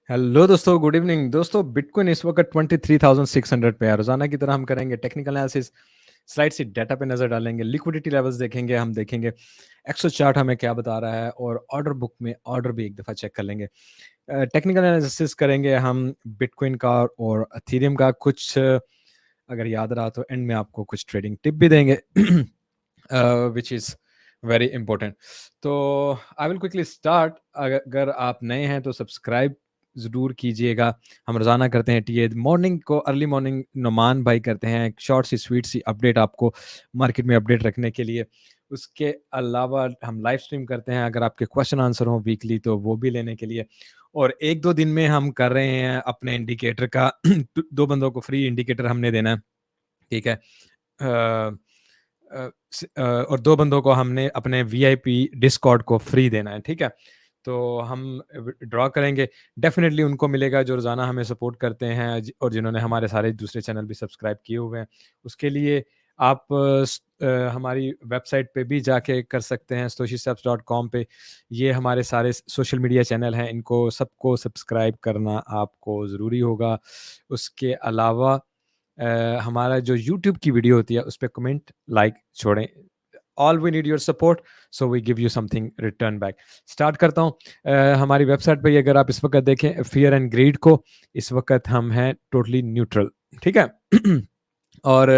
Hello दोस्तों, good evening दोस्तों। Bitcoin इस वक्त 23,600 पे है। रोजाना की तरह हम करेंगे टेक्निकल एनालिसिस, स्लाइड से डाटा पे नजर डालेंगे, लिक्विडिटी लेवल्स देखेंगे, हम देखेंगे एक्सो चार्ट हमें क्या बता रहा है और ऑर्डर बुक में ऑर्डर भी एक दफ़ा चेक कर लेंगे। टेक्निकल एनालिसिस करेंगे हम बिटकॉइन का और अथीरियम का। कुछ अगर याद रहा तो एंड में आपको कुछ ट्रेडिंग टिप भी देंगे विच इज़ वेरी इंपॉर्टेंट। तो आई विल क्विकली स्टार्ट। अगर आप नए हैं तो सब्सक्राइब ज़रूर कीजिएगा। हम रोज़ाना करते हैं टी मॉर्निंग को, अर्ली मॉर्निंग नुमान भाई करते हैं एक शॉर्ट सी स्वीट सी अपडेट आपको मार्केट में अपडेट रखने के लिए। उसके अलावा हम लाइव स्ट्रीम करते हैं, अगर आपके क्वेश्चन आंसर हो वीकली तो वो भी लेने के लिए। और 1-2 दिन में हम कर रहे हैं अपने इंडिकेटर का 2 बंदों को फ्री इंडिकेटर हमने देना है, ठीक है? अ और 2 बंदों को हमने अपने वीआईपी डिस्कॉर्ड को फ्री देना है, ठीक है? तो हम ड्रॉ करेंगे, डेफ़िनेटली उनको मिलेगा जो रोज़ाना हमें सपोर्ट करते हैं और जिन्होंने हमारे सारे दूसरे चैनल भी सब्सक्राइब किए हुए हैं। उसके लिए आप हमारी वेबसाइट पे भी जाके कर सकते हैं, satoshisteps.com पे। ये हमारे सारे सोशल मीडिया चैनल हैं, इनको सबको सब्सक्राइब करना आपको ज़रूरी होगा। उसके अलावा हमारा जो यूट्यूब की वीडियो होती है उस पे कमेंट लाइक छोड़ें। All we need your support, so we give you something return back. Start करता हूँ। हमारी वेबसाइट पे अगर आप इस वक्त देखें फियर एंड ग्रीड को, इस वक्त हम हैं टोटली न्यूट्रल, ठीक है? और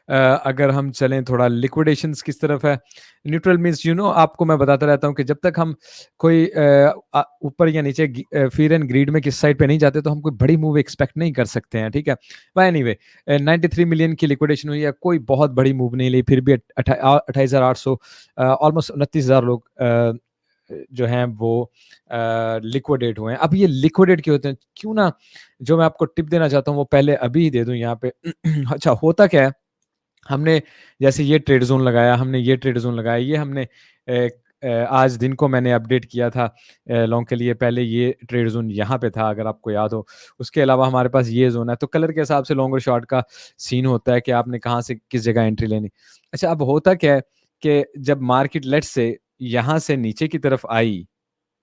अगर हम चलें थोड़ा लिक्विडेशंस किस तरफ है, न्यूट्रल मीन्स आपको मैं बताता रहता हूँ कि जब तक हम कोई ऊपर या नीचे फियर एंड ग्रीड में किस साइड पे नहीं जाते तो हम कोई बड़ी मूव एक्सपेक्ट नहीं कर सकते हैं, ठीक है? बट एनीवे 93 मिलियन की लिक्विडेशन हुई है, कोई बहुत बड़ी मूव नहीं ली, फिर भी 28,800 ऑलमोस्ट 29,000 लोग जो हैं वो लिक्विडेट हुए हैं। अब ये लिक्विडेट क्यों होते हैं? क्यों ना जो मैं आपको टिप देना चाहता हूँ वो पहले अभी ही दे दूँ यहाँ पे। अच्छा, होता क्या है, हमने जैसे ये ट्रेड ज़ोन लगाया, हमने ये ट्रेड ज़ोन लगाया, ये हमने आज दिन को मैंने अपडेट किया था लॉन्ग के लिए। पहले ये ट्रेड ज़ोन यहाँ पे था, अगर आपको याद हो। उसके अलावा हमारे पास ये ज़ोन है, तो कलर के हिसाब से लॉन्ग और शॉर्ट का सीन होता है कि आपने कहाँ से किस जगह एंट्री लेनी। अच्छा, अब होता क्या है कि जब मार्केट लेट्स से यहाँ से नीचे की तरफ आई,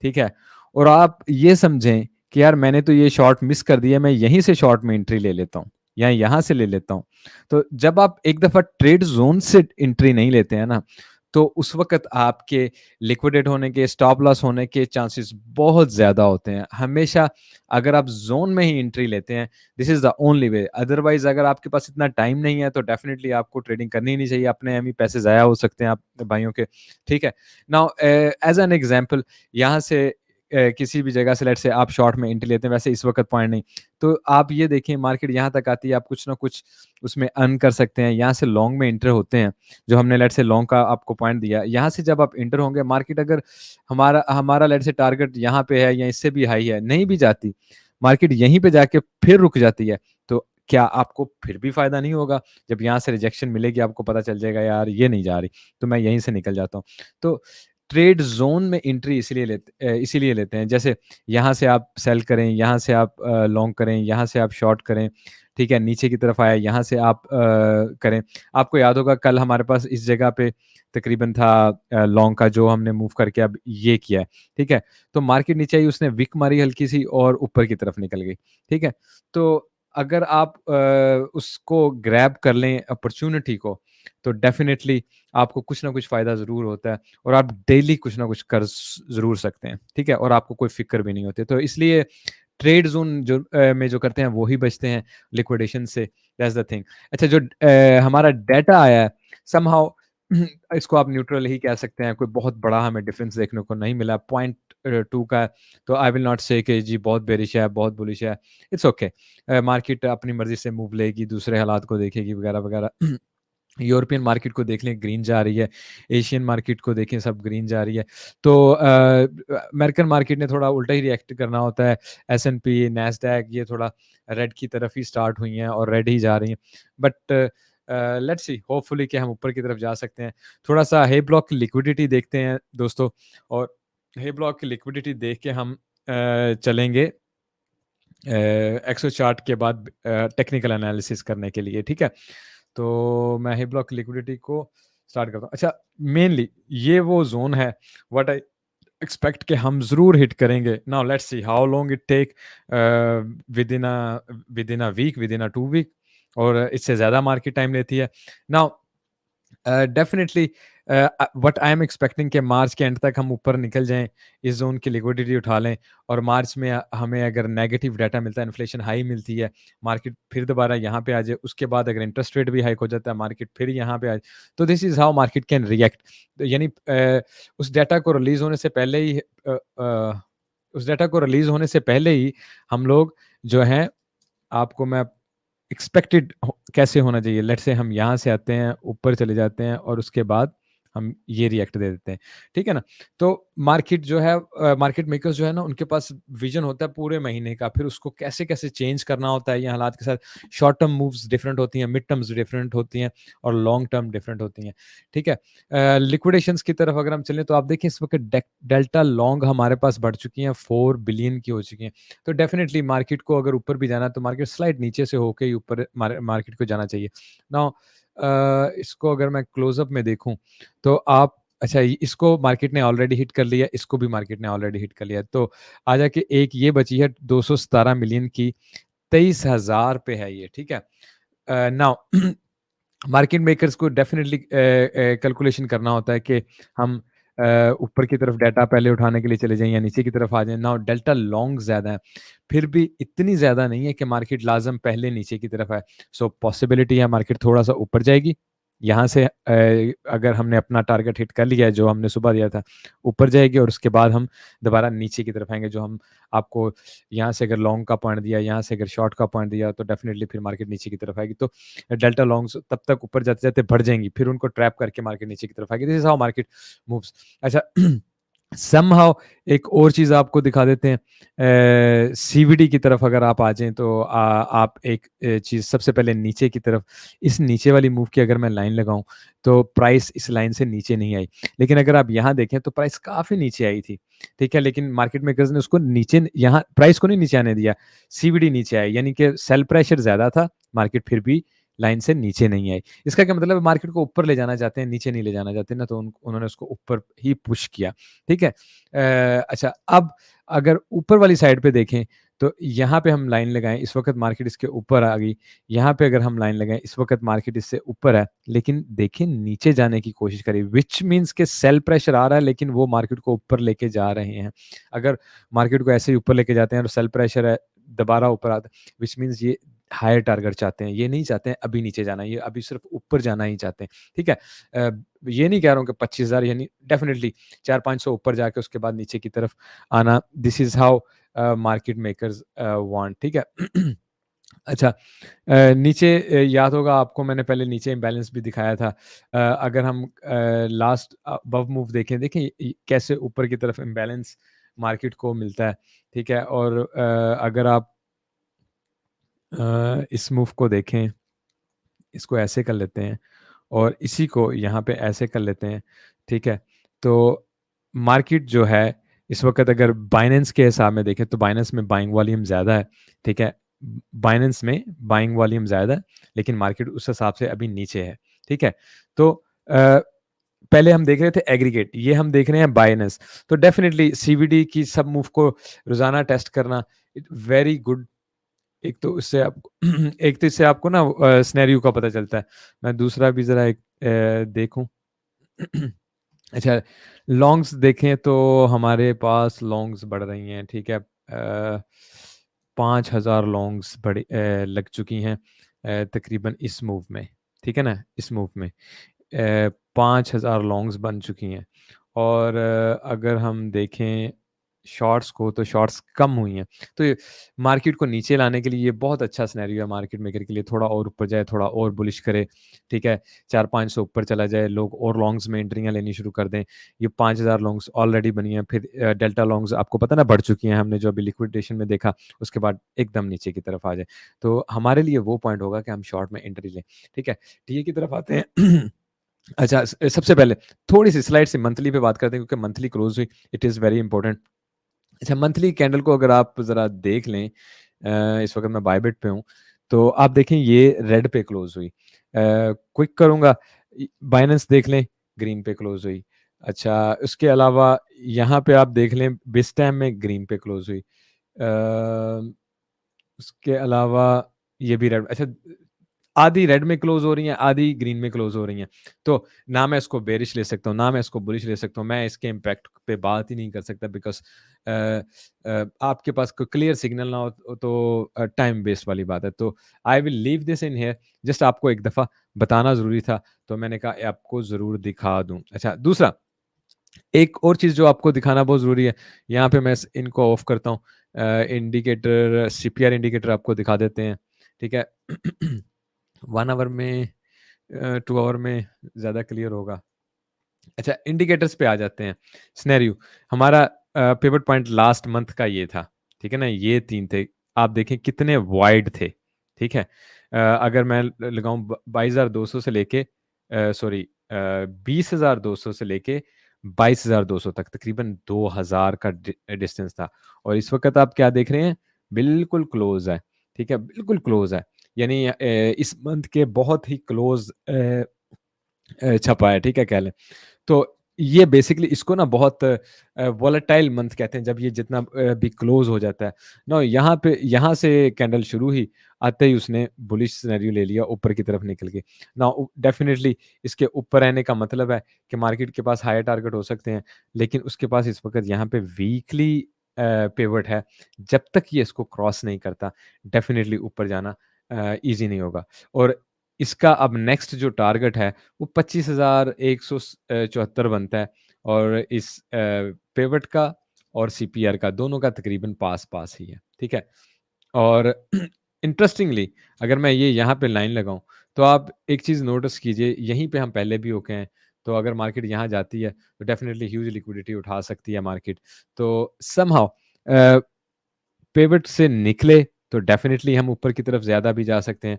ठीक है? और आप ये समझें कि यार मैंने तो ये शॉर्ट मिस कर दिया, मैं यहीं से शॉर्ट में एंट्री ले लेता हूँ या यहाँ से ले लेता हूँ। तो जब आप एक दफ़ा ट्रेड ज़ोन से एंट्री नहीं लेते हैं ना, तो उस वक़्त आपके लिक्विडेट होने के, स्टॉप लॉस होने के चांसेस बहुत ज़्यादा होते हैं। हमेशा अगर आप ज़ोन में ही एंट्री लेते हैं, this is the only way. Otherwise अगर आपके पास इतना टाइम नहीं है, तो डेफ़िनिटली आपको ट्रेडिंग करनी ही नहीं चाहिए। अपने एम ही पैसे ज़ाया हो सकते हैं आप भाइयों के, ठीक है? नाउ एज़ एन एग्ज़ाम्पल, यहाँ से किसी भी जगह से लेट्स से आप शॉर्ट में एंट्री लेते हैं, वैसे इस वक़्त पॉइंट नहीं। तो आप ये देखिए मार्केट यहाँ तक आती है, आप कुछ ना कुछ उसमें अर्न कर सकते हैं। यहाँ से लॉन्ग में एंटर होते हैं, जो हमने लेट्स से लॉन्ग का आपको पॉइंट दिया। यहाँ से जब आप एंटर होंगे, मार्केट अगर हमारा हमारा लेट्स से टारगेट यहाँ पे है या इससे भी हाई है, नहीं भी जाती, मार्केट यहीं पे जाके फिर रुक जाती है, तो क्या आपको फिर भी फ़ायदा नहीं होगा? जब यहाँ से रिजेक्शन मिलेगी, आपको पता चल जाएगा यार ये नहीं जा रही, तो मैं यहीं से निकल जाता हूँ। तो ट्रेड ज़ोन में एंट्री इसीलिए लेते हैं। जैसे यहाँ से आप सेल करें, यहाँ से आप लॉन्ग करें, यहाँ से आप शॉर्ट करें, ठीक है? नीचे की तरफ आया, यहाँ से आप करें। आपको याद होगा कल हमारे पास इस जगह पे तकरीबन था लॉन्ग का, जो हमने मूव करके अब ये किया है, ठीक है? तो मार्केट नीचे आई, उसने विक मारी हल्की-सी और ऊपर की तरफ निकल गई, ठीक है? तो अगर आप उसको ग्रैब कर लें अपॉर्च्युनिटी को, तो डेफ़िनिटली आपको कुछ ना कुछ फ़ायदा ज़रूर होता है और आप डेली कुछ ना कुछ कर ज़रूर सकते हैं, ठीक है? और आपको कोई फ़िक्र भी नहीं होती। तो इसलिए ट्रेड ज़ोन जो में जो करते हैं वो ही बचते हैं लिक्विडेशन से, दैट्स द थिंग। अच्छा, जो हमारा डाटा आया है, समहाउ इसको आप न्यूट्रल ही कह सकते हैं, कोई बहुत बड़ा हमें डिफरेंस देखने को नहीं मिला। पॉइंट 2 का है, तो आई विल नॉट से कि जी बहुत बेरिश है, बहुत बुलिश है। It's okay. मार्केट अपनी मर्ज़ी से मूव लेगी, दूसरे हालात को देखेगी वगैरह-वगैरह। यूरोपियन मार्केट को देख लें, ग्रीन जा रही है। एशियन मार्केट को देखें, सब ग्रीन जा रही है। तो अमेरिकन मार्केट ने थोड़ा उल्टा ही रिएक्ट करना होता है। एस-एंड-पी, नैस्डैक ये थोड़ा रेड की तरफ ही स्टार्ट हुई हैं और रेड ही जा रही हैं। बट लेट्स सी, होपफुली कि हम ऊपर की तरफ जा सकते हैं। थोड़ा-सा हे ब्लॉक की लिक्विडिटी देखते हैं दोस्तों, और हे ब्लॉक की लिक्विडिटी देख के हम चलेंगे एक्सो चार्ट के बाद टेक्निकल एनालिसिस करने के लिए, ठीक है? तो मैं हे ब्लॉक लिक्विडिटी को स्टार्ट करता हूँ। अच्छा, मेनली ये वो ज़ोन है व्हाट आई एक्सपेक्ट कि हम ज़रूर हिट करेंगे। Now let's see how long it take, within a week, within a 2 week, और इससे ज़्यादा मार्केट टाइम लेती है। Now definitely what I am expecting कि मार्च के एंड तक हम ऊपर निकल जाएँ, इस ज़ोन की लिक्विडिटी उठा लें, और मार्च में हमें अगर नेगेटिव डाटा मिलता है, इन्फ्लेशन हाई मिलती है, मार्केट फिर दोबारा यहाँ पे आ जाए, उसके बाद अगर इंटरेस्ट रेट भी हाइक हो जाता है, मार्केट फिर यहाँ पे आ जाए, तो this is how market can react. तो यानी उस डाटा को रिलीज़ होने से पहले ही उस डाटा को रिलीज़ होने से पहले ही हम लोग जो हैं, आपको मैं एक्सपेक्टेड कैसे होना चाहिए, लेट्स से हम यहाँ से आते हैं, ऊपर चले जाते हैं, और उसके बाद हम ये रिएक्ट दे देते हैं, ठीक है ना? तो मार्केट जो है, मार्केट मेकर्स जो है ना, उनके पास विजन होता है पूरे महीने का, फिर उसको कैसे कैसे चेंज करना होता है ये हालात के साथ। शॉर्ट टर्म मूव्स डिफरेंट होती हैं, मिड टर्म्स डिफरेंट होती हैं, और लॉन्ग टर्म डिफरेंट होती हैं, ठीक है? लिक्विडेशंस की तरफ अगर हम चलें, तो आप देखिए इस वक्त डेल्टा लॉन्ग हमारे पास बढ़ चुकी हैं, 4 बिलियन की हो चुकी हैं। तो डेफिनेटली मार्केट को अगर ऊपर भी जाना है, तो मार्केट स्लाइड नीचे से होके ही ऊपर मार्केट को जाना चाहिए। नाउ इसको अगर मैं क्लोज़अप में देखूँ, तो आप अच्छा, इसको मार्केट ने ऑलरेडी हिट कर लिया, इसको भी मार्केट ने ऑलरेडी हिट कर लिया। तो आ जाके एक ये बची है 217 मिलियन की, 23,000 पे है ये, ठीक है? नाउ मार्केट मेकर्स को डेफिनिटली कैलकुलेशन करना होता है कि हम ऊपर की तरफ डाटा पहले उठाने के लिए चले जाएँ या नीचे की तरफ आ जाएँ। नाउ डेल्टा लॉन्ग ज़्यादा है, फिर भी इतनी ज़्यादा नहीं है कि मार्केट लाज़िम पहले नीचे की तरफ आए। सो पॉसिबिलिटी है मार्केट थोड़ा-सा ऊपर जाएगी। यहाँ से अगर हमने अपना टारगेट हिट कर लिया है, जो हमने सुबह दिया था, ऊपर जाएगी, और उसके बाद हम दोबारा नीचे की तरफ आएँगे। जो हम आपको यहाँ से अगर लॉन्ग का पॉइंट दिया, यहाँ से अगर शॉर्ट का पॉइंट दिया, तो डेफिनिटली फिर मार्केट नीचे की तरफ आएगी। तो डेल्टा लॉन्ग्स तब तक ऊपर जाते-जाते बढ़ जाएँगी, फिर उनको ट्रैप करके मार्केट नीचे की तरफ आएगी। This is how market moves. अच्छा, समहाउ एक और चीज़ आपको दिखा देते हैं। सीवीडी की तरफ अगर आप आ जाएँ, तो आप एक चीज़ सबसे पहले नीचे की तरफ, इस नीचे वाली मूव की अगर मैं लाइन लगाऊँ, तो प्राइस इस लाइन से नीचे नहीं आई। लेकिन अगर आप यहाँ देखें, तो प्राइस काफ़ी नीचे आई थी, ठीक है? लेकिन मार्केट मेकर्स ने उसको नीचे, यहाँ प्राइस को नहीं नीचे आने दिया, सीवीडी नीचे आई, यानी कि सेल प्रेशर ज़्यादा था, मार्केट फिर भी लाइन से नीचे नहीं आई। इसका क्या मतलब है, मार्केट को ऊपर ले जाना चाहते हैं, नीचे नहीं ले जाना चाहते ना, तो उन्होंने उसको ऊपर ही पुश किया, ठीक है? अच्छा, अब अगर ऊपर वाली साइड पे देखें, तो यहाँ पे हम लाइन लगाएँ, इस वक़्त मार्केट इसके ऊपर आ गई। यहाँ पे अगर हम लाइन लगाएँ, इस वक़्त मार्केट इससे ऊपर है, लेकिन देखिए नीचे जाने की कोशिश करी, व्हिच मीन्स कि सेल प्रेशर आ रहा है, लेकिन वो मार्केट को ऊपर लेके जा रहे हैं। अगर मार्केट को ऐसे ही ऊपर लेके जाते हैं और सेल प्रेशर है, दोबारा ऊपर आता है, व्हिच मीन्स ये हायर टारगेट चाहते हैं, ये नहीं चाहते हैं अभी नीचे जाना, ये अभी सिर्फ़ ऊपर जाना ही चाहते हैं, ठीक है? ये नहीं कह रहा हूँ कि 25,000, यानी डेफ़िनिटली 4-500 ऊपर जाके उसके बाद नीचे की तरफ आना, this is how market makers want, ठीक है? अच्छा, नीचे याद होगा आपको, मैंने पहले नीचे इम्बैलेंस भी दिखाया था। अगर हम लास्ट अबव मूव देखें, देखें कैसे ऊपर की तरफ इम्बैलेंस मार्केट को मिलता है, ठीक है? और अगर आप इस मूव को देखें, इसको ऐसे कर लेते हैं, और इसी को यहाँ पे ऐसे कर लेते हैं, ठीक है? तो मार्केट जो है, इस वक़्त अगर बाइनेंस के हिसाब में देखें, तो बाइनेंस में बाइंग वॉल्यूम ज़्यादा है, ठीक है? बाइनेंस में बाइंग वॉल्यूम ज़्यादा है, लेकिन मार्केट उस हिसाब से अभी नीचे है, ठीक है? तो पहले हम देख रहे थे एग्रीगेट, ये हम देख रहे हैं बाइनेंस। तो डेफ़िनिटली सीवीडी की सब मूव को रोज़ाना टेस्ट करना, इट वेरी गुड। एक तो इससे आपको एक तो इससे आपको ना सिनेरियो का पता चलता है। मैं दूसरा भी ज़रा एक देखूँ। अच्छा, लॉन्ग्स देखें, तो हमारे पास लॉन्ग्स बढ़ रही हैं, ठीक है? 5,000 लॉन्ग्स लग चुकी हैं तकरीबन इस मूव में, ठीक है ना? इस मूव में 5,000 लॉन्ग्स बन चुकी हैं, और अगर हम देखें शॉर्ट्स को, तो शॉर्ट्स कम हुई हैं। तो ये मार्केट को नीचे लाने के लिए ये बहुत अच्छा सिनेरियो है मार्केट मेकर के लिए, थोड़ा और ऊपर जाए, थोड़ा और बुलिश करे, ठीक है? 4-500 ऊपर चला जाए, लोग और लॉन्ग्स में एंट्रियाँ लेनी शुरू कर दें। ये 5,000 लॉन्ग्स ऑलरेडी बनी हैं, फिर डेल्टा लॉन्ग्स आपको पता है ना बढ़ चुकी हैं, हमने जो अभी लिक्विडेशन में देखा, उसके बाद एकदम नीचे की तरफ आ जाए। तो हमारे लिए वो पॉइंट होगा कि हम शॉर्ट में एंट्री लें, ठीक है? टीए की तरफ आते हैं। अच्छा, सबसे पहले थोड़ी-सी स्लाइड से मंथली पे बात करते हैं, क्योंकि मंथली क्लोज़ हुई, इट इज़ वेरी इंपोर्टेंट। अच्छा, मंथली कैंडल को अगर आप ज़रा देख लें, इस वक़्त मैं बायबिट पे हूँ, तो आप देखें ये रेड पे क्लोज़ हुई। क्विक करूँगा, बाइनेंस देख लें, ग्रीन पे क्लोज़ हुई। अच्छा, उसके अलावा यहाँ पे आप देख लें बिस टाइम में ग्रीन पे क्लोज़ हुई। उसके अलावा ये भी रेड, अच्छा, आधी रेड में क्लोज़ हो रही हैं, आधी ग्रीन में क्लोज़ हो रही हैं। तो ना मैं इसको बेयरिश ले सकता हूँ, ना मैं इसको बुलिश ले सकता हूँ। मैं इसके इम्पैक्ट पे बात ही नहीं कर सकता बिकॉज़ अ आपके पास कोई क्लियर सिग्नल ना हो तो टाइम वेस्ट वाली बात है। तो I will leave this in here, just आपको एक दफ़ा बताना ज़रूरी था, तो मैंने कहा आपको ज़रूर दिखा दूँ। अच्छा, दूसरा एक और चीज़ जो आपको दिखाना बहुत ज़रूरी है, यहाँ पे मैं इनको ऑफ करता हूँ। इंडिकेटर, सीपीआर इंडिकेटर आपको दिखा देते हैं, ठीक है? 1 आवर में 2 आवर में ज़्यादा क्लियर होगा। अच्छा, इंडिकेटर्स पे आ जाते हैं। सिनेरियो हमारा पिवट पॉइंट लास्ट मंथ का ये था, ठीक है ना? ये 3 थे। आप देखें कितने वाइड थे, ठीक है? अगर मैं लगाऊँ 22,200 से लेके सॉरी 20,200 से लेके 22,200 तक तकरीबन 2,000 का डिस्टेंस था और इस वक़्त आप क्या देख रहे हैं? बिल्कुल क्लोज़ है, ठीक है? बिल्कुल क्लोज़ है। यानी इस मंथ के बहुत ही क्लोज़ छपा है, ठीक है, कह लें। तो ये बेसिकली इसको ना बहुत वोलेटाइल मंथ कहते हैं जब ये जितना भी क्लोज़ हो जाता है। ना यहाँ पे यहाँ से कैंडल शुरू हुई, आते ही उसने बुलिश सिनेरियो ले लिया ऊपर की तरफ निकल के। नाउ डेफ़िनिटली इसके ऊपर रहने का मतलब है कि मार्केट के पास हायर टारगेट हो सकते हैं, लेकिन उसके पास इस वक़्त यहाँ पे वीकली पिवट है। जब तक ये इसको क्रॉस नहीं करता, डेफ़िनिटली ऊपर जाना ईज़ी नहीं होगा और इसका अब नेक्स्ट जो टारगेट है वो 25,174 बनता है और इस पिवट का और सीपीआर का दोनों का तकरीबन पास-पास ही है, ठीक है? और इंटरेस्टिंगली अगर मैं ये यहाँ पे लाइन लगाऊँ, तो आप एक चीज़ नोटिस कीजिए, यहीं पे हम पहले भी होके हैं, तो अगर मार्केट यहाँ जाती है, तो डेफ़िनिटली ह्यूज लिक्विडिटी उठा सकती है मार्केट। तो समहाउ पिवट से निकले तो डेफ़िनिटली हम ऊपर की तरफ ज़्यादा भी जा सकते हैं।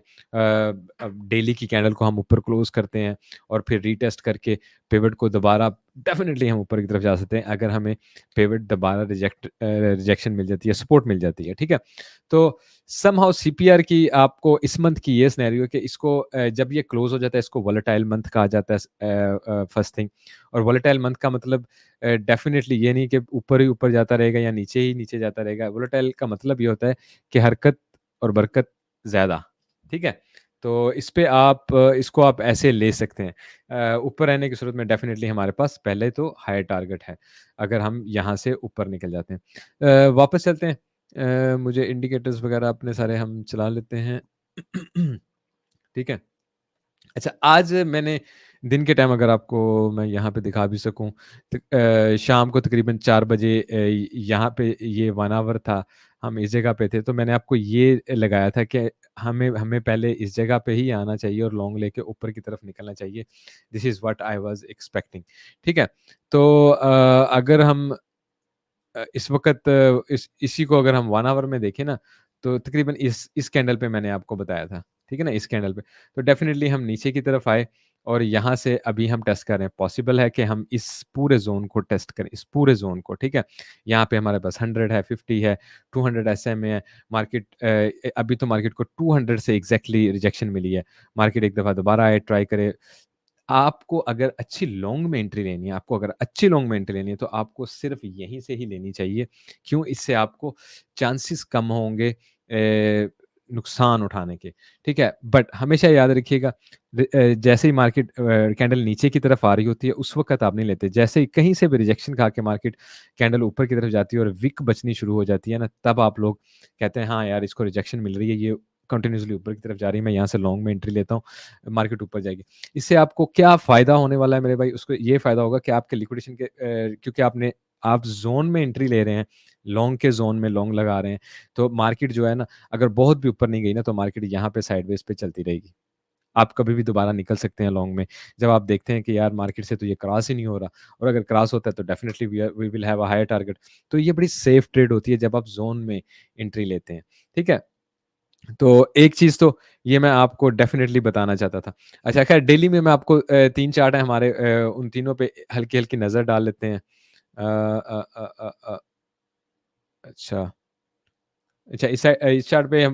अब डेली की कैंडल को हम ऊपर क्लोज़ करते हैं और फिर रीटेस्ट करके पिवट को दोबारा डेफ़िनिटली हम ऊपर की तरफ जा सकते हैं अगर हमें पिवट दोबारा रिजेक्शन मिल जाती है, सपोर्ट मिल जाती है, ठीक है? तो समहाउ सीपीआर की आपको इस मंथ की ये सिनेरियो है कि इसको जब ये क्लोज़ हो जाता है इसको वोलेटाइल मंथ कहा जाता है फर्स्ट थिंग और वोलेटाइल मंथ का मतलब डेफ़िनिटली ये नहीं कि ऊपर ही ऊपर जाता रहेगा या नीचे ही नीचे जाता रहेगा। वोलेटाइल का मतलब ये होता है कि हरकत और बरकत ज़्यादा, ठीक है? तो इस पे आप इसको आप ऐसे ले सकते हैं। ऊपर रहने की सूरत में डेफ़िनिटली हमारे पास पहले तो हायर टारगेट है, अगर हम यहाँ से ऊपर निकल जाते हैं। वापस चलते हैं। मुझे इंडिकेटर्स वगैरह अपने सारे हम चला लेते हैं। ठीक है? अच्छा, आज मैंने दिन के टाइम अगर आपको मैं यहाँ पे दिखा भी सकूँ शाम को तकरीबन 4 बजे यहाँ पे ये 1 आवर था, हम इस जगह पे थे, तो मैंने आपको ये लगाया था कि हमें हमें पहले इस जगह पे ही आना चाहिए और लॉन्ग लेके ऊपर की तरफ निकलना चाहिए। This is what I was expecting, ठीक है? तो अगर हम इस वक़्त इसी को अगर हम 1 आवर में देखें ना, तो तकरीबन इस कैंडल पे मैंने आपको बताया था, ठीक है ना? इस कैंडल पे। तो डेफ़िनिटली हम नीचे की तरफ आए और यहाँ से अभी हम टेस्ट कर रहे हैं। पॉसिबल है कि हम इस पूरे ज़ोन को टेस्ट करें, इस पूरे ज़ोन को, ठीक है? यहाँ पे हमारे पास 100 है, 50 है, 200 एसएमए है। मार्केट अभी तो मार्केट को 200 से एग्ज़ैक्टली रिजेक्शन मिली है। मार्केट एक दफ़ा दोबारा आए, ट्राई करे आपको अगर अच्छी लॉन्ग में एंट्री लेनी है, आपको अगर अच्छी लॉन्ग में एंट्री लेनी है, तो आपको सिर्फ़ यहीं से ही लेनी चाहिए। क्यों? इससे आपको चांसेस कम होंगे नुकसान उठाने के, ठीक है? बट हमेशा याद रखिएगा जैसे ही मार्केट कैंडल नीचे की तरफ आ रही होती है, उस वक़्त आप नहीं लेते। जैसे ही कहीं से भी रिजेक्शन खा के मार्केट कैंडल ऊपर की तरफ जाती है और विक बचनी शुरू हो जाती है ना, तब आप लोग कहते हैं, "हाँ यार, इसको रिजेक्शन मिल रही है, ये कंटिन्यूअसली ऊपर की तरफ जा रही है, मैं यहाँ से लॉन्ग में एंट्री लेता हूँ, मार्केट ऊपर जाएगी।" इससे आपको क्या फ़ायदा होने वाला है मेरे भाई? उसको ये फ़ायदा होगा कि आपके लिक्विडेशन के क्योंकि आप ज़ोन में एंट्री ले रहे हैं, लॉन्ग के ज़ोन में लॉन्ग लगा रहे हैं, तो मार्केट जो है ना, अगर बहुत भी ऊपर नहीं गई ना, तो मार्केट यहाँ पे साइडवेज़ पे चलती रहेगी। आप कभी भी दोबारा निकल सकते हैं लॉन्ग में। जब आप देखते हैं कि यार मार्केट से तो ये क्रॉस ही नहीं हो रहा और अगर क्रॉस होता है तो definitely we will have a higher target. तो ये बड़ी सेफ ट्रेड होती है जब आप ज़ोन में एंट्री लेते हैं, ठीक है? तो एक चीज़ तो ये मैं आपको डेफ़िनेटली बताना चाहता था। अच्छा ख़ैर डेली में मैं आपको 3 चार्ट हैं हमारे उन तीनों पे हल्की-हल्की नज़र डाल लेते हैं। अच्छा अच्छा, इस चार्ट पे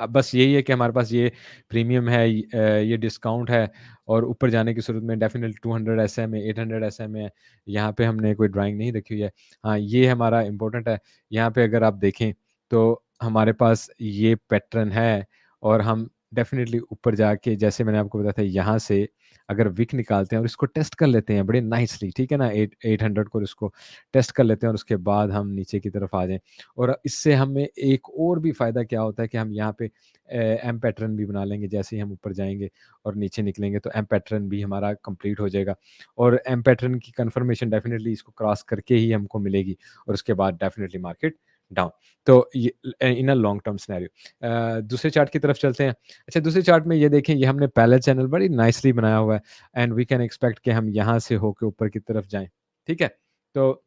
बस यही है कि हमारे पास ये प्रीमियम है, ये डिस्काउंट है और ऊपर जाने की सूरत में डेफ़िनेटली 200 एसएम है, 800 एसएम है। यहाँ पे हमने कोई ड्राइंग नहीं रखी हुई है। हाँ, ये हमारा इम्पोर्टेंट है। यहाँ पे अगर आप देखें तो हमारे पास ये पैटर्न है और हम डेफ़िनेटली ऊपर जाके जैसे मैंने आपको बताया था यहाँ से अगर विक निकालते हैं और इसको टेस्ट कर लेते हैं बड़े नाइसली, ठीक है ना? 800 को इसको टेस्ट कर लेते हैं और उसके बाद हम नीचे की तरफ आ जाएँ। और इससे हमें एक और भी फ़ायदा क्या होता है कि हम यहाँ पे एम पैटर्न भी बना लेंगे जैसे ही हम ऊपर जाएँगे और नीचे निकलेंगे तो एम पैटर्न भी हमारा कंप्लीट हो जाएगा और एम पैटर्न की कन्फर्मेशन डेफ़िनिटली इसको क्रॉस करके ही हमको मिलेगी और उसके बाद डेफ़िनिटली मार्केट डाउन। तो ये इन अ लॉन्ग टर्म सिनेरियो। दूसरे चार्ट की तरफ चलते हैं। अच्छा, दूसरे चार्ट में ये देखें, ये हमने पैरेलल चैनल बड़ी नाइसली बनाया हुआ है एंड वी कैन एक्सपेक्ट कि हम यहाँ से होके ऊपर की तरफ जाएँ। ठीक है? तो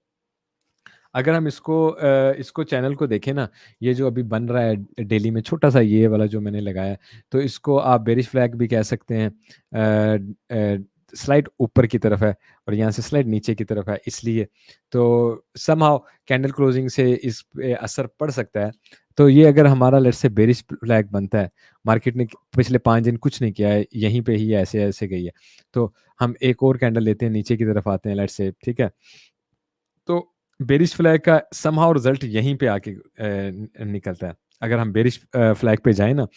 अगर हम इसको चैनल को देखें ना, ये जो अभी बन रहा है डेली में छोटा-सा ये वाला जो मैंने लगाया है, तो इसको आप बेयरिश फ्लैग भी कह सकते हैं। स्लाइड ऊपर की तरफ है और यहाँ से स्लाइड नीचे की तरफ है इसलिए। तो समहाउ कैंडल क्लोजिंग से इस पे असर पड़ सकता है। तो ये अगर हमारा लेट्स से बेयरिश फ्लैग बनता है, मार्केट ने पिछले 5 दिन कुछ नहीं किया है, यहीं पे ही ऐसे-ऐसे गई है। तो हम एक और कैंडल लेते हैं, नीचे की तरफ आते हैं लेट्स से, ठीक है? तो बेरिश फ्लैग का समहाउ रिज़ल्ट यहीं पे आके निकलता है। अगर हम बेरिश फ्लैग पे जाएँ ना,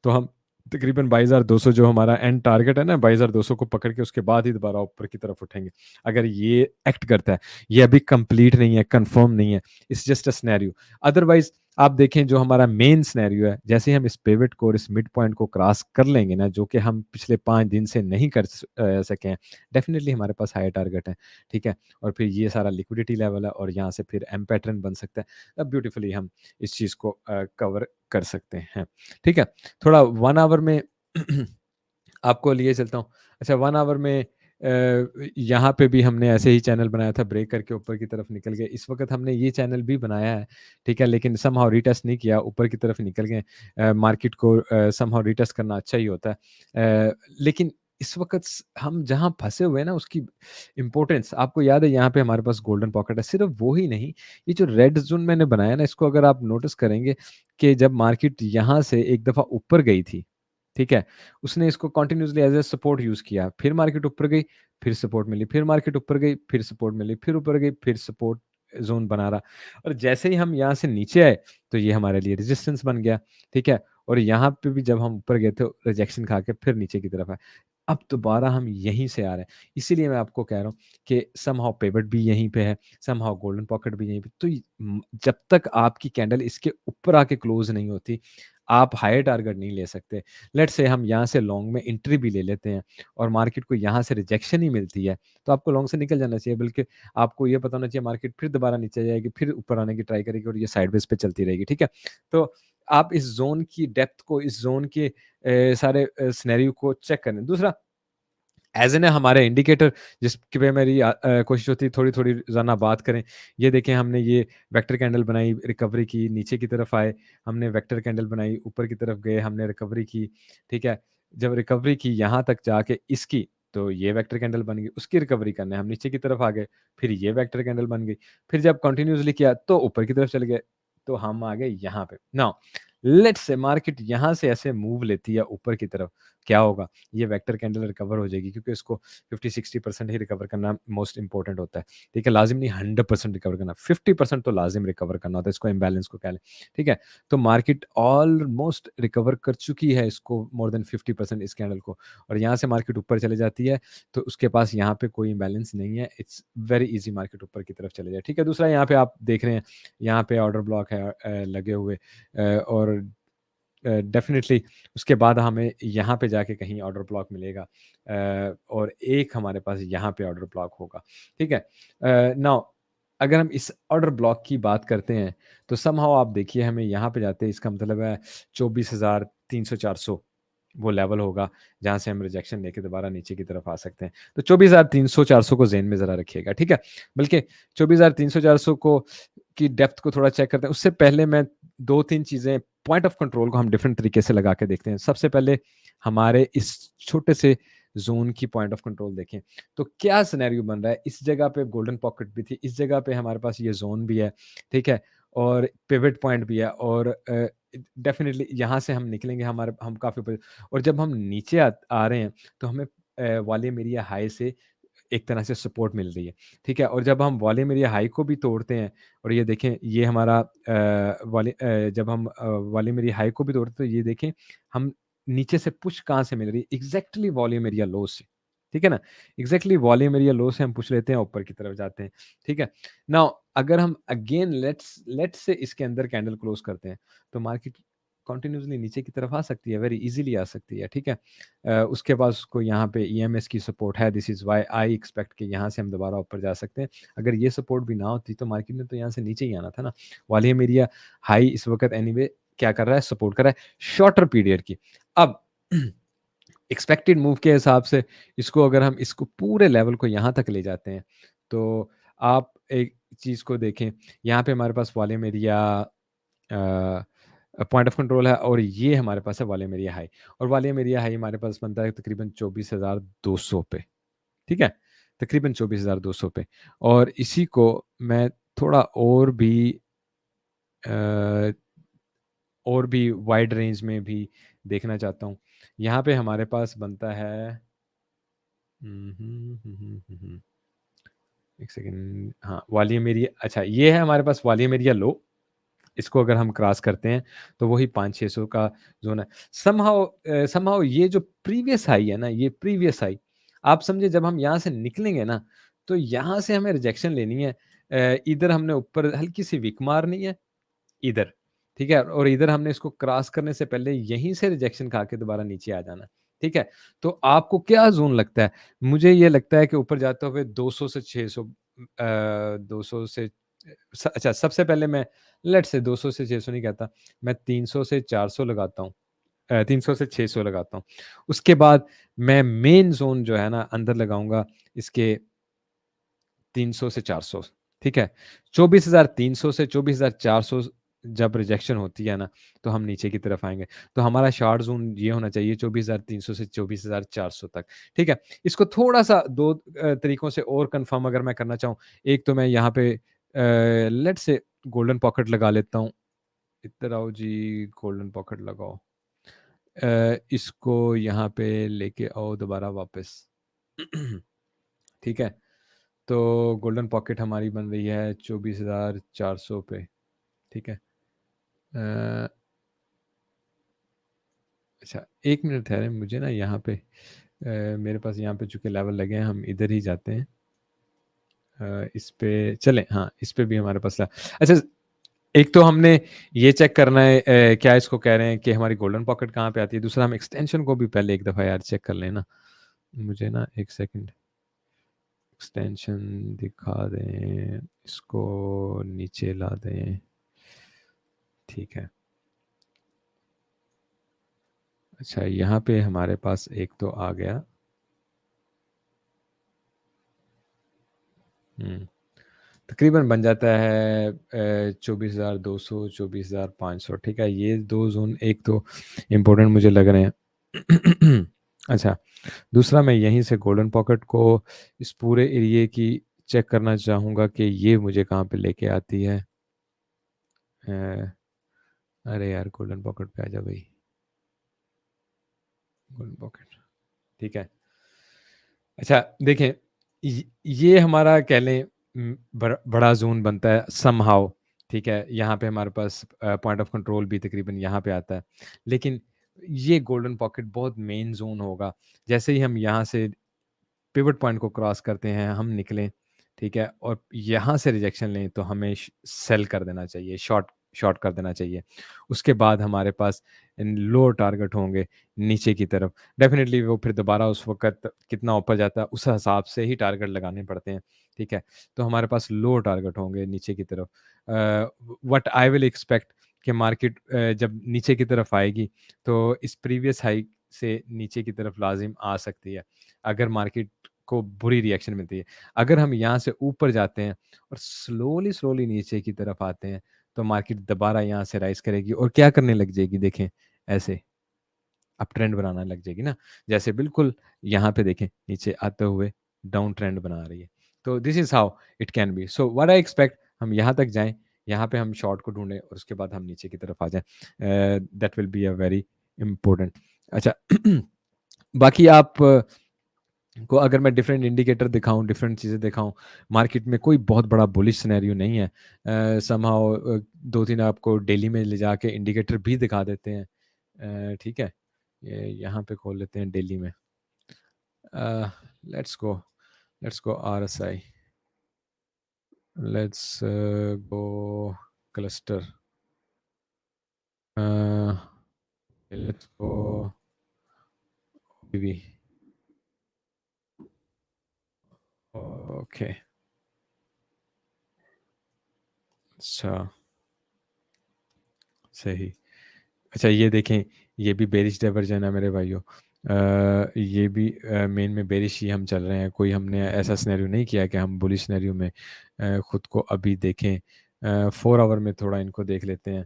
तो हम तकरीबन 22,200 जो हमारा एंड टारगेट है ना, 22,200 को पकड़ के उसके बाद ही दोबारा ऊपर की तरफ उठेंगे। अगर ये एक्ट करता है, ये अभी कंप्लीट नहीं है, कन्फर्म नहीं है, it's just a scenario. Otherwise आप देखें जो हमारा मेन सिनेरियो है, जैसे ही हम इस पिवट को और इस मिड पॉइंट को क्रॉस कर लेंगे ना, जो कि हम पिछले 5 दिन से नहीं कर सके हैं, डेफ़िनिटली हमारे पास हायर टारगेट है, ठीक है? और फिर ये सारा लिक्विडिटी लेवल है और यहाँ से फिर एम पैटर्न बन सकता है। तब ब्यूटीफुली हम इस चीज़ को कवर कर सकते हैं। ठीक है? थोड़ा 1 आवर में आपको लिए चलता हूँ। अच्छा, 1 आवर में यहाँ पे भी हमने ऐसे ही चैनल बनाया था, ब्रेक करके ऊपर की तरफ निकल गए। इस वक़्त हमने ये चैनल भी बनाया है, ठीक है? लेकिन समहाउ रीटेस्ट नहीं किया, ऊपर की तरफ निकल गए। मार्केट को समहाउ रीटेस्ट करना अच्छा ही होता है। लेकिन इस वक़्त हम जहाँ फँसे हुए हैं ना, उसकी इम्पोर्टेंस आपको याद है, यहाँ पे हमारे पास गोल्डन पॉकेट है। सिर्फ़ वो ही नहीं, ये जो रेड ज़ोन मैंने बनाया ना, इसको अगर आप नोटिस करेंगे कि जब मार्केट यहाँ से एक दफ़ा ऊपर गई थी, ठीक है? उसने इसको continuously as a support use किया। फिर मार्केट ऊपर गई, फिर सपोर्ट मिली, फिर मार्केट ऊपर गई, फिर सपोर्ट मिली, फिर ऊपर गई, फिर सपोर्ट ज़ोन बना रहा और जैसे ही हम यहाँ से नीचे आए, तो ये हमारे लिए रेजिस्टेंस बन गया, ठीक है? और यहाँ पे भी जब हम ऊपर गए थे, रिजेक्शन खा के फिर नीचे की तरफ आए। अब दोबारा हम यहीं से आ रहे हैं। इसीलिए मैं आपको कह रहा हूँ कि समहाउ पिवट भी यहीं पे है, समहाउ गोल्डन पॉकेट भी यहीं पे। तो जब तक आपकी कैंडल इसके ऊपर आके क्लोज़ नहीं होती, आप हायर टारगेट नहीं ले सकते। लेट्स से हम यहाँ से लॉन्ग में एंट्री भी ले लेते हैं और मार्केट को यहाँ से रिजेक्शन ही मिलती है, तो आपको लॉन्ग से निकल जाना चाहिए। बल्कि आपको ये पता होना चाहिए मार्केट फिर दोबारा नीचे जाएगी, फिर ऊपर आने की ट्राई करेगी और ये साइडवेज़ पे चलती रहेगी, ठीक है? तो आप इस ज़ोन की डेप्थ को, इस ज़ोन के सारे सिनेरियो को चेक करें। दूसरा, एज़ एन हमारे इंडिकेटर जिस पे मेरी कोशिश होती है थोड़ी-थोड़ी रोज़ाना बात करें। ये देखें, हमने ये वेक्टर कैंडल बनाई, रिकवरी की, नीचे की तरफ आए, हमने वेक्टर कैंडल बनाई, ऊपर की तरफ गए, हमने रिकवरी की, ठीक है? जब रिकवरी की यहाँ तक जाके इसकी, तो ये वेक्टर कैंडल बन गई, उसकी रिकवरी करने हम नीचे की तरफ आ गए, फिर ये वेक्टर कैंडल बन गई, फिर जब कंटिन्यूअसली किया तो ऊपर की तरफ चले गए, तो हम आ गए यहाँ पे। नाउ लेट्स से मार्केट यहाँ से ऐसे मूव लेती है ऊपर की तरफ, क्या होगा? ये वेक्टर कैंडल रिकवर हो जाएगी क्योंकि इसको 50-60% ही रिकवर करना मोस्ट इम्पोर्टेंट होता है। ठीक है? लाज़िम नहीं 100% रिकवर करना, 50% तो लाज़िम रिकवर करना होता है, इसको इम्बैलेंस को कह लें। ठीक है? तो मार्केट ऑलमोस्ट रिकवर कर चुकी है इसको, मोर देन 50% इस कैंडल को, और यहाँ से मार्केट ऊपर चले जाती है, तो उसके पास यहाँ पे कोई इम्बैलेंस नहीं है। इट्स वेरी ईज़ी मार्केट ऊपर की तरफ चले जाए। ठीक है? दूसरा, यहाँ पे आप देख रहे हैं, यहाँ पे ऑर्डर ब्लॉक है लगे हुए, और डेफ़िनिटनाटली उसके बाद हमें यहाँ पे जाके कहीं ऑर्डर ब्लॉक मिलेगा, और एक हमारे पास यहाँ पे ऑर्डर ब्लॉक होगा, ठीक है? नाउ अगर हम इस ऑर्डर ब्लॉक की बात करते हैं, तो समहाउ आप देखिए, हमें यहाँ पे जाते हैं, इसका मतलब है 24,300-400 वो लेवल होगा, जहाँ से हम रिजेक्शन लेके दोबारा नीचे की तरफ आ सकते हैं। तो 24,300-400 को ज़हन में ज़रा रखिएगा, ठीक है? बल्कि 24,300-400 को की डेप्थ को थोड़ा चेक करते हैं। उससे पहले मैं 2-3 चीज़ें, पॉइंट ऑफ कंट्रोल को हम डिफरेंट तरीके से लगा के देखते हैं। सबसे पहले हमारे इस छोटे से ज़ोन की पॉइंट ऑफ कंट्रोल देखें। तो क्या सिनेरियो बन रहा है? इस जगह पे गोल्डन पॉकेट भी थी, इस जगह पे हमारे पास ये ज़ोन भी है, ठीक है? और पिवट पॉइंट भी है, और डेफ़िनेटली यहाँ से हम निकलेंगे, हम काफ़ी ऊपर, और जब हम नीचे आ रहे हैं, तो हमें वॉल्यूम एरिया हाई से एक तरह से सपोर्ट मिल रही है, ठीक है? और जब हम वॉल्यूम एरिया हाई को भी तोड़ते हैं, और ये देखें, ये हमारा जब हम वॉल्यूम एरिया हाई को भी तोड़ते हैं, तो ये देखें, हम नीचे से पुश कहाँ से मिल रही है? एग्ज़ैक्टली वॉल्यूम एरिया लो से, ठीक है ना? एग्ज़ैक्टली वॉल्यूम एरिया लो से हम पुश लेते हैं, ऊपर की तरफ जाते हैं, ठीक है? नाउ अगर हम अगेन लेट्स लेट्स से इसके अंदर कैंडल क्लोज़ करते हैं, तो मार्केट कंटिन्यूअसली नीचे की तरफ आ सकती है, वेरी ईज़िली आ सकती है, ठीक है? उसके बाद उसको यहाँ पे ईएमएस की सपोर्ट है, this is why I expect कि यहाँ से हम दोबारा ऊपर जा सकते हैं। अगर ये सपोर्ट भी ना होती, तो मार्केट ने तो यहाँ से नीचे ही आना था ना। वॉल्यूम एरिया हाई इस वक़्त एनीवे क्या कर रहा है? सपोर्ट कर रहा है शॉर्टर पीरियड की। अब एक्सपेक्टेड मूव के हिसाब से इसको, अगर हम इसको पूरे लेवल को यहाँ तक ले जाते हैं, तो आप एक चीज़ को देखें, यहाँ पे हमारे पास volume area point of control है, और ये हमारे पास है वॉल्यूम एरिया हाई, और वॉल्यूम एरिया हाई हमारे पास बनता है तकरीबन 24,200 पे, ठीक है? तकरीबन 24,200 पे, और इसी को मैं थोड़ा अ, और भी वाइड रेंज में भी देखना चाहता हूँ। यहाँ पे हमारे पास बनता है एक सेकंड, हाँ, वॉल्यूम एरिया, अच्छा, ये है हमारे पास वॉल्यूम एरिया लो। इसको अगर हम क्रॉस करते हैं, तो वही 500-600 का ज़ोन है। समहाउ ये जो प्रीवियस हाई है ना, ये प्रीवियस हाई, आप समझिए जब हम यहाँ से निकलेंगे ना, तो यहाँ से हमें रिजेक्शन लेनी है। इधर हमने ऊपर हल्की-सी विक मारनी है, इधर, ठीक है? और इधर हमने इसको क्रॉस करने से पहले यहीं से रिजेक्शन खा के दोबारा नीचे आ जाना, ठीक है? तो आपको क्या ज़ोन लगता है? मुझे ये लगता है कि ऊपर जाते हुए 200 से 600, 200 से अच्छा, सबसे पहले मैं लेट्स से 200 से 600 नहीं कहता, मैं 300 से 400 लगाता हूँ। 300 से 600 लगाता हूँ। उसके बाद मैं मेन ज़ोन जो है ना, अंदर लगाऊँगा इसके 300 से 400, ठीक है? 24,300 से 24,400 जब रिजेक्शन होती है ना, तो हम नीचे की तरफ आएँगे। तो हमारा शॉर्ट ज़ोन ये होना चाहिए 24,300 से 24,400 तक, ठीक है? इसको थोड़ा-सा 2 तरीकों से और कन्फर्म अगर मैं करना चाहूँ, एक तो मैं यहाँ पे लेट्स से गोल्डन पॉकेट लगा लेता हूँ। इधर आओ जी, गोल्डन पॉकेट लगाओ। इसको यहाँ पे लेके आओ दोबारा वापस। ठीक है? तो गोल्डन पॉकेट हमारी बन रही है 24,400 पे, ठीक है? अ, अच्छा, 1 मिनट ठहरें, मुझे ना यहाँ पे मेरे पास यहाँ पे चूँकि लेवल लगे हैं, हम इधर ही जाते हैं। इस पे चलें, हाँ, इस पे भी हमारे पास अच्छा, एक तो हमने ये चेक करना है, क्या इसको कह रहे हैं कि हमारी गोल्डन पॉकेट कहाँ पे आती है। दूसरा हम एक्सटेंशन को भी पहले एक दफ़ा यार चेक कर लें ना। मुझे ना 1 सेकंड, एक्सटेंशन दिखा दें, इसको नीचे ला दें, ठीक है। अच्छा, यहाँ पे हमारे पास एक तो आ गया। तकरीबन बन जाता है 24,200, 24,500, ठीक है? ये 2 ज़ोन एक तो इम्पोर्टेंट मुझे लग रहे हैं। अच्छा, दूसरा मैं यहीं से गोल्डन पॉकेट को इस पूरे एरिये की चेक करना चाहूँगा कि ये मुझे कहाँ पे लेके आती है। अ, अरे यार, गोल्डन पॉकेट पे आ जा भई, गोल्डन पॉकेट, ठीक है। अच्छा, देखें, ये हमारा कह लें बड़ा ज़ोन बनता है समहाउ, ठीक है? यहाँ पे हमारे पास पॉइंट ऑफ कंट्रोल भी तकरीबन यहाँ पे आता है। लेकिन ये गोल्डन पॉकेट बहुत मेन ज़ोन होगा। जैसे ही हम यहाँ से पिवट पॉइंट को क्रॉस करते हैं, हम निकलें, ठीक है? और यहाँ से रिजेक्शन लें, तो हमें सेल कर देना चाहिए, शॉर्ट शॉर्ट कर देना चाहिए। उसके बाद हमारे पास लोअर टारगेट होंगे नीचे की तरफ। डेफ़िनिटली वो फिर दोबारा उस वक़्त कितना ऊपर जाता है, उस हिसाब से ही टारगेट लगाने पड़ते हैं, ठीक है? तो हमारे पास लोअर टारगेट होंगे नीचे की तरफ। व्हाट आई विल एक्सपेक्ट कि मार्केट जब नीचे की तरफ आएगी, तो इस प्रीवियस हाई से नीचे की तरफ लाज़िम आ सकती है, अगर मार्केट को बुरी रिएक्शन मिलती है। अगर हम यहाँ से ऊपर जाते हैं और स्लोली नीचे की तरफ आते हैं, तो मार्केट दोबारा यहाँ से राइज़ करेगी और क्या करने लग जाएगी, देखें, ऐसे अप ट्रेंड बनाने लग जाएगी ना। जैसे बिल्कुल यहाँ पे देखें, नीचे आते हुए डाउन ट्रेंड बना रही है। तो this is how it can be. So what I expect, हम यहाँ तक जाएँ, यहाँ पे हम शॉर्ट को ढूंढें और उसके बाद हम नीचे की तरफ आ जाएं, that will be a very important. अच्छा बाकी आप को अगर मैं डिफरेंट इंडिकेटर दिखाऊं, डिफरेंट चीज़ें दिखाऊं, मार्केट में कोई बहुत बड़ा बुलिश सिनेरियो नहीं है। समहाउ दो तीन आपको डेली में ले जाके इंडिकेटर भी दिखा देते हैं। ठीक है, ये यहाँ पे खोल लेते हैं डेली में। Let's go, let's go RSI, let's go cluster, let's go PV। Okay, अच्छा सही। अच्छा ये देखें, ये भी बेरिश डाइवर्जन है मेरे भाइयों। ये भी मेन में बेरिश ही हम चल रहे हैं, कोई हमने ऐसा सिनेरियो नहीं किया कि हम बुलिश सिनेरियो में खुद को अभी देखें। 4 आवर में थोड़ा इनको देख लेते हैं।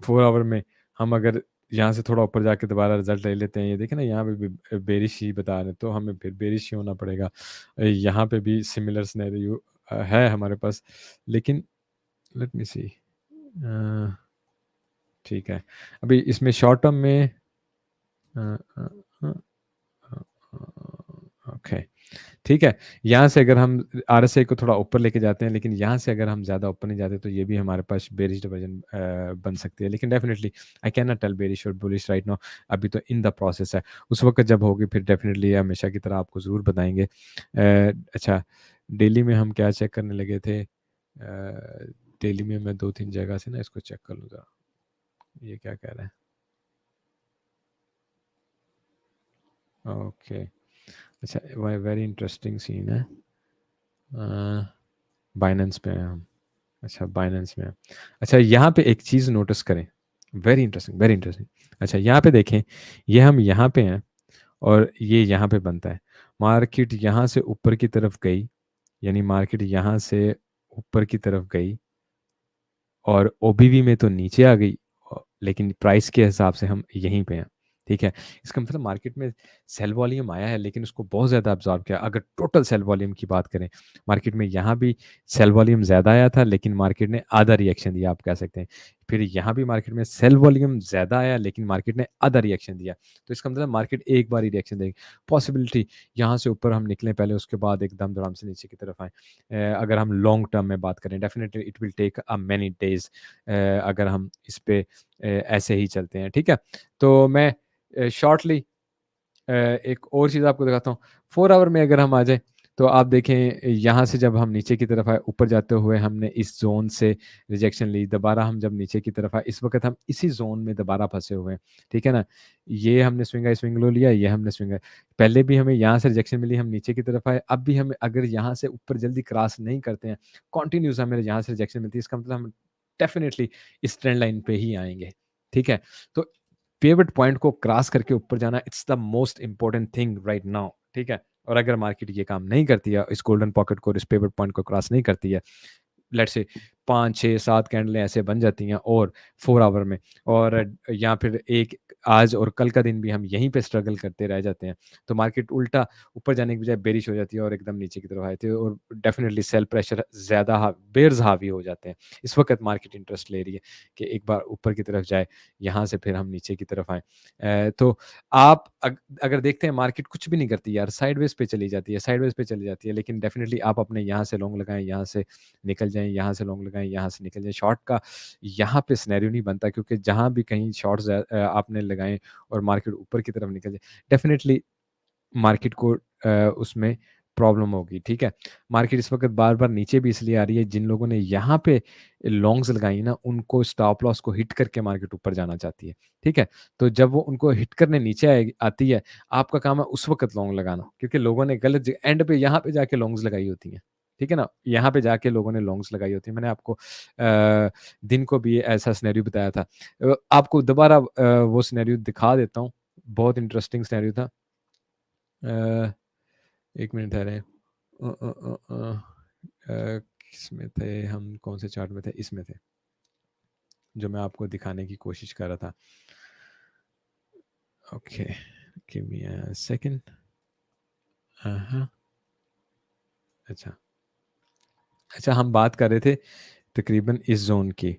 4 आवर में हम अगर यहाँ से थोड़ा ऊपर जाके दोबारा रिजल्ट ले लेते हैं, ये देखें ना, यहाँ पे भी बेरिश ही बता रहे हैं, तो हमें फिर बेरिश ही होना पड़ेगा। यहाँ पे भी सिमिलर सिनेरियो है हमारे पास, लेकिन लेट मी सी। ठीक है, अभी इसमें शॉर्ट टर्म में ओके ठीक है, यहाँ से अगर हम RSI को थोड़ा ऊपर लेके जाते हैं, लेकिन यहाँ से अगर हम ज़्यादा ऊपर नहीं जाते तो ये भी हमारे पास बेरिश डिवीजन बन सकती है। लेकिन definitely I can not tell bearish और बुलिश राइट नाउ, अभी तो इन द प्रोसेस है। उस वक्त जब होगी फिर डेफिनेटली हमेशा की तरह आपको ज़रूर बताएंगे। अच्छा डेली में हम क्या चेक करने लगे थे? डेली में मैं 2-3 जगह से ना इसको चेक कर लूँ ज़रा, ये क्या कह रहा है। ओके अच्छा, वह वेरी इंटरेस्टिंग सीन है। बाइनेंस पे हैं हम। अच्छा बाइनेंस में है। अच्छा यहाँ पे एक चीज़ नोटिस करें, वेरी इंटरेस्टिंग वेरी इंटरेस्टिंग। अच्छा यहाँ पे देखें, ये हम यहाँ पे हैं और ये यहाँ पे बनता है। मार्केट यहाँ से ऊपर की तरफ गई, यानी मार्केट यहाँ से ऊपर की तरफ गई और OBV में तो नीचे आ गई, लेकिन प्राइस के हिसाब से हम यहीं पे हैं। ठीक है, इसका मतलब मार्केट में सेल वॉल्यूम आया है लेकिन उसको बहुत ज़्यादा अब्जॉर्ब किया। अगर टोटल सेल वॉल्यूम की बात करें, मार्केट में यहाँ भी सेल वॉल्यूम ज़्यादा आया था लेकिन मार्केट ने आधा रिएक्शन दिया, आप कह सकते हैं। फिर यहाँ भी मार्केट में सेल वॉल्यूम ज़्यादा आया लेकिन मार्केट ने आधा रिएक्शन दिया। तो इसका मतलब मार्केट एक बार ही रिएक्शन देगी। पॉसिबिलिटी यहाँ से ऊपर हम निकलें पहले, उसके बाद एकदम धड़ाम से नीचे की तरफ आए। अगर हम लॉन्ग टर्म में बात करें, definitely it will take a many days, अगर हम इस पे ऐसे ही चलते हैं। ठीक है, तो मैं शॉर्टली एक और चीज़ आपको दिखाता हूँ। 4 आवर में अगर हम आ जाएँ तो आप देखें, यहाँ से जब हम नीचे की तरफ आए, ऊपर जाते हुए हमने इस ज़ोन से रिजेक्शन ली, दोबारा हम जब नीचे की तरफ आए, इस वक़्त हम इसी ज़ोन में दोबारा फँसे हुए हैं। ठीक है ना? ये हमने स्विंग हाई स्विंग लो लिया, ये हमने स्विंग हाई, पहले भी हमें यहाँ से रिजेक्शन मिली, हम नीचे की तरफ आए, अब भी हमें अगर यहाँ से ऊपर जल्दी क्रॉस नहीं करते हैं, कंटिन्यूअस हमें यहाँ से रिजेक्शन मिलती है, इसका मतलब हम डेफ़िनिटली इस ट्रेंड लाइन पे ही आएँगे। ठीक है? तो पिवट पॉइंट को क्रॉस करके ऊपर जाना, it's the most important thing right now. ठीक है, और अगर मार्केट ये काम नहीं करती है, इस गोल्डन पॉकेट को, इस पिवट पॉइंट को क्रॉस नहीं करती है, लेट्स से 5 6 7 कैंडलें ऐसे बन जाती हैं और 4 आवर में, और या फिर एक आज और कल का दिन भी हम यहीं पे स्ट्रगल करते रह जाते हैं, तो मार्केट उल्टा ऊपर जाने की बजाय बेरिश हो जाती है और एकदम नीचे की तरफ आती है, और डेफिनेटली सेल प्रेशर ज़्यादा बेयर्स हावी हो जाते हैं। इस वक्त मार्केट इंटरेस्ट ले रही है कि एक बार ऊपर की तरफ जाए, यहाँ से फिर हम नीचे की तरफ आएँ। तो आप अगर देखते हैं मार्केट कुछ भी नहीं करती यार, साइडवेज़ पे चली जाती है, साइडवेज़ पे चली जाती है, लेकिन डेफिनेटली आप अपने यहाँ से लॉन्ग लगाएँ, यहाँ से निकल जाएँ, यहाँ से लॉन्ग लगाएँ, यहाँ से निकल जाएँ। शॉर्ट का यहाँ पे सिनेरियो नहीं बनता, क्योंकि जहाँ भी कहीं शॉर्ट्स आपने लगाएँ और मार्केट ऊपर की तरफ निकल जाए, डेफ़िनेटली मार्केट को उसमें प्रॉब्लम होगी। ठीक है? मार्केट इस वक़्त बार-बार नीचे भी इसलिए आ रही है, जिन लोगों ने यहाँ पे लॉन्ग्स लगाई ना, उनको स्टॉप लॉस को हिट करके मार्केट ऊपर जाना चाहती है। ठीक है? तो जब वो उनको हिट करने नीचे आएगी आती है, आपका काम है उस वक़्त लॉन्ग लगाना, क्योंकि लोगों ने गलत ज एंड पे यहाँ पे जाके लॉन्ग्स लगाई होती हैं। ठीक है ना? यहाँ पे जाके लोगों ने लॉन्ग्स लगाई होती हैं। मैंने आपको दिन को भी ऐसा सिनेरियो बताया था। आपको दोबारा वो सिनेरियो दिखा देता हूँ, बहुत इंटरेस्टिंग सिनेरियो था। अ, 1 मिनट ठहरें। किसमें थे हम, कौन-से चार्ट में थे? इसमें थे, जो मैं आपको दिखाने की कोशिश कर रहा था। Okay, give me a second. हाँ, हाँ। अच्छा। अच्छा हम बात कर रहे थे तकरीबन इस जोन की,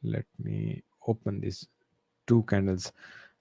let me open this two candles,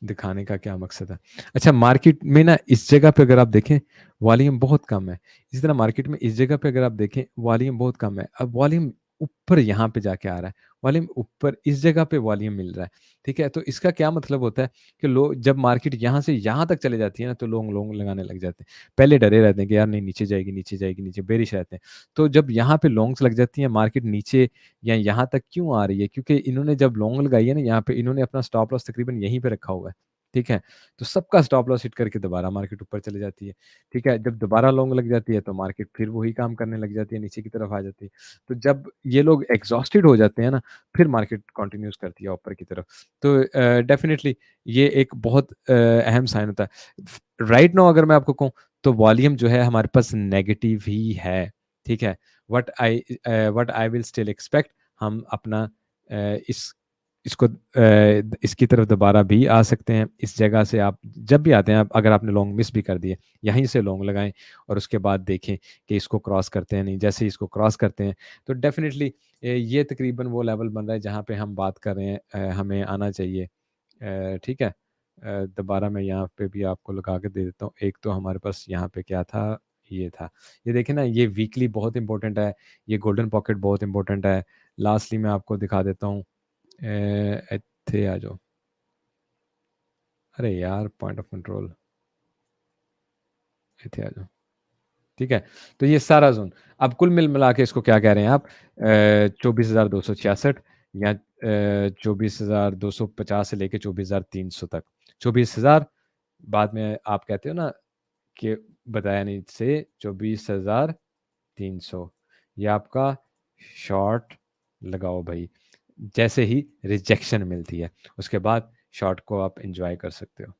दिखाने का क्या मकसद है। अच्छा, मार्केट में ना इस जगह पे अगर आप देखें वॉल्यूम बहुत कम है। इसी तरह मार्केट में इस जगह पे अगर आप देखें वॉल्यूम बहुत कम है। अब वॉल्यूम ऊपर यहाँ पे जाके आ रहा है, वॉल्यूम ऊपर इस जगह पे वॉल्यूम मिल रहा है। ठीक है, तो इसका क्या मतलब होता है कि लोग जब मार्केट यहाँ से यहाँ तक चले जाती है ना, तो लोग लोग लगाने लग जाते हैं। पहले डरे रहते हैं कि यार नहीं नीचे जाएगी, नीचे जाएगी, नीचे बेरिश रहते हैं। तो जब यहाँ पे लॉन्ग्स लग जाती हैं, मार्केट नीचे या यहाँ तक क्यों आ रही है, क्योंकि इन्होंने जब लॉन्ग लगाई है ना यहाँ पे, इन्होंने अपना स्टॉप लॉस तकरीबन यहीं पे रखा हुआ है। ठीक है, तो सबका स्टॉप लॉस हिट करके दोबारा मार्केट ऊपर चले जाती है। ठीक है, जब दोबारा लॉन्ग लग जाती है तो मार्केट फिर वही काम करने लग जाती है, नीचे की तरफ आ जाती है। तो जब ये लोग एग्जॉस्टेड हो जाते हैं ना, फिर मार्केट कंटिन्यूज करती है ऊपर की तरफ। तो डेफिनेटली ये एक बहुत अहम साइन होता है। राइट नाउ अगर मैं आपको कहूँ तो वॉल्यूम जो है हमारे पास नेगेटिव ही है। ठीक है, what I will still expect, हम अपना इसको इसकी तरफ दोबारा भी आ सकते हैं। इस जगह से आप जब भी आते हैं, आप अगर आपने लॉन्ग मिस भी कर दिए, यहीं से लॉन्ग लगाएं और उसके बाद देखें कि इसको क्रॉस करते हैं नहीं। जैसे ही इसको क्रॉस करते हैं तो डेफिनेटली ये तकरीबन वो लेवल बन रहा है जहाँ पे हम बात कर रहे हैं, हमें आना चाहिए। ठीक है, दोबारा मैं यहाँ पे भी आपको लगा के दे देता हूँ। एक तो हमारे पास यहाँ पे क्या था, ये था, ये देखें ना, ये वीकली बहुत इंपॉर्टेंट है, ये गोल्डन पॉकेट बहुत इंपॉर्टेंट है। लास्टली मैं आपको दिखा देता हूँ, ਇੱਥੇ आ जाओ। अरे यार पॉइंट ऑफ कंट्रोल, ਇੱਥੇ आ जाओ। ठीक है, तो ये सारा जोन, अब कुल मिल मिला के इसको क्या कह रहे हैं आप, 24,266 या 24,250 से लेके 24,300 तक। 24,000 बाद में आप कहते हो ना कि बताया नहीं से 24,300, ये आपका शॉर्ट लगाओ भाई। जैसे ही रिजेक्शन मिलती है उसके बाद शॉर्ट को आप एंजॉय कर सकते हो।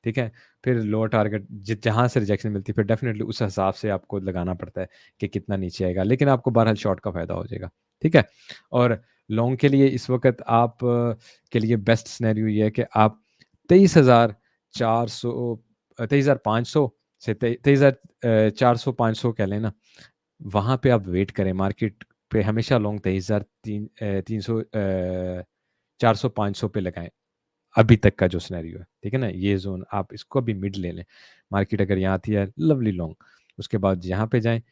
ठीक है, फिर लोअर टारगेट जहाँ से रिजेक्शन मिलती है फिर डेफिनेटली उस हिसाब से आपको लगाना पड़ता है कि कितना नीचे आएगा, लेकिन आपको बहरहाल शॉर्ट का फायदा हो जाएगा। ठीक है, और लॉन्ग के लिए इस वक्त आप के लिए बेस्ट सिनेरियो ये है कि आप 23,400, 23,500 से 23,400 500 कह लें ना, वहाँ पे आप वेट करें। मार्केट पे हमेशा लॉन्ग 23,300 400 500 पे लगाएं। अभी तक का जो सिनेरियो है, ठीक है ना, ये जोन आप इसको अभी मिड ले लें। मार्केट अगर यहाँ आती है लवली लॉन्ग, उसके बाद यहाँ पे जाएं,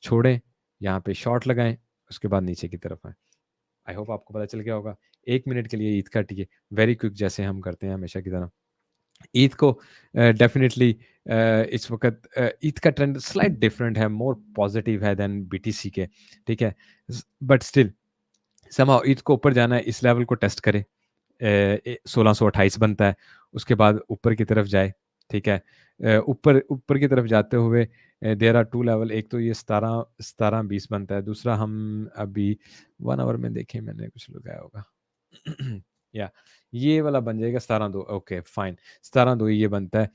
छोड़ें, यहाँ पे शॉर्ट लगाएं, उसके बाद नीचे की तरफ आए। आई होप आपको पता चल गया होगा। 1 मिनट के लिए ईद काटिए, वेरी क्विक, जैसे हम करते हैं हमेशा की तरह। ईद को डेफिनेटली इस वक्त ईद का ट्रेंड स्लाइट डिफरेंट है, मोर पॉजिटिव है देन बीटीसी के। ठीक है, बट स्टिल समहाउ ईद को ऊपर जाना है, इस लेवल को टेस्ट करें। 1628 बनता है, उसके बाद ऊपर की तरफ जाए। ठीक है, ऊपर ऊपर की तरफ जाते हुए देर आर टू लेवल, एक तो ये 1720 बनता है, दूसरा हम अभी 1 आवर में देखें, मैंने कुछ लगाया होगा या ये वाला बन जाएगा 17-2। ओके फाइन, 17-2 ये बनता है,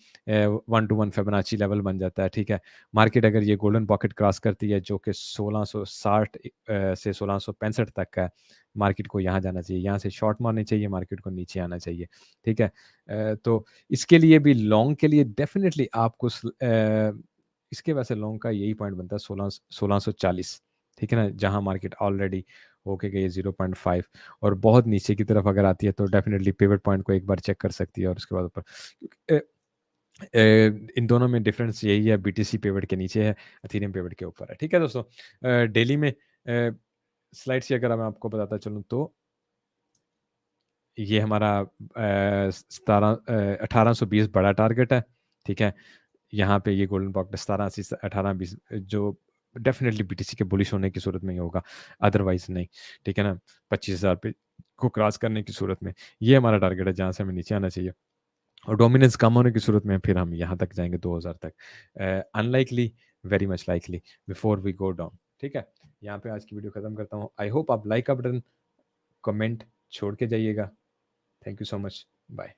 1 to 1 फिबोनाची लेवल बन जाता है। ठीक है, मार्केट अगर ये गोल्डन पॉकेट क्रॉस करती है जो कि 1660 से 1665 तक का है, मार्केट को यहाँ जाना चाहिए, यहाँ से शॉर्ट मारनी चाहिए, मार्केट को नीचे आना चाहिए। ठीक है, तो इसके लिए भी लॉन्ग के लिए डेफिनेटली आपको इसके वैसे लॉन्ग का यही पॉइंट बनता है 1640। ठीक है ना, जहाँ मार्केट ऑलरेडी होके गई 0.5, और बहुत नीचे की तरफ अगर आती है तो डेफिनेटली पिवट पॉइंट को एक बार चेक कर सकती है और उसके बाद ऊपर। इन दोनों में डिफरेंस यही है, बीटीसी पिवट के नीचे है, एथेरियम पिवट के ऊपर है। ठीक है दोस्तों, डेली में स्लाइड से अगर मैं आपको बताता चलूँ तो ये हमारा 1820 बड़ा टारगेट है। ठीक है, यहाँ पे ये गोल्डन पॉकेट 1780 1820 जो डेफिनेटली बीटीसी के बुलिश होने की सूरत में ही होगा, अदरवाइज नहीं। ठीक है ना, 25,000 पे को क्रॉस करने की सूरत में ये हमारा टारगेट है जहाँ से हमें नीचे आना चाहिए, और डोमिनेंस कम होने की सूरत में फिर हम यहाँ तक जाएंगे 2000 तक। Unlikely, very much likely before we go down. ठीक है, यहाँ पे आज की वीडियो खत्म करता हूँ। आई होप आप लाइक का बटन, कमेंट छोड़ के जाइएगा। Thank you so much, bye.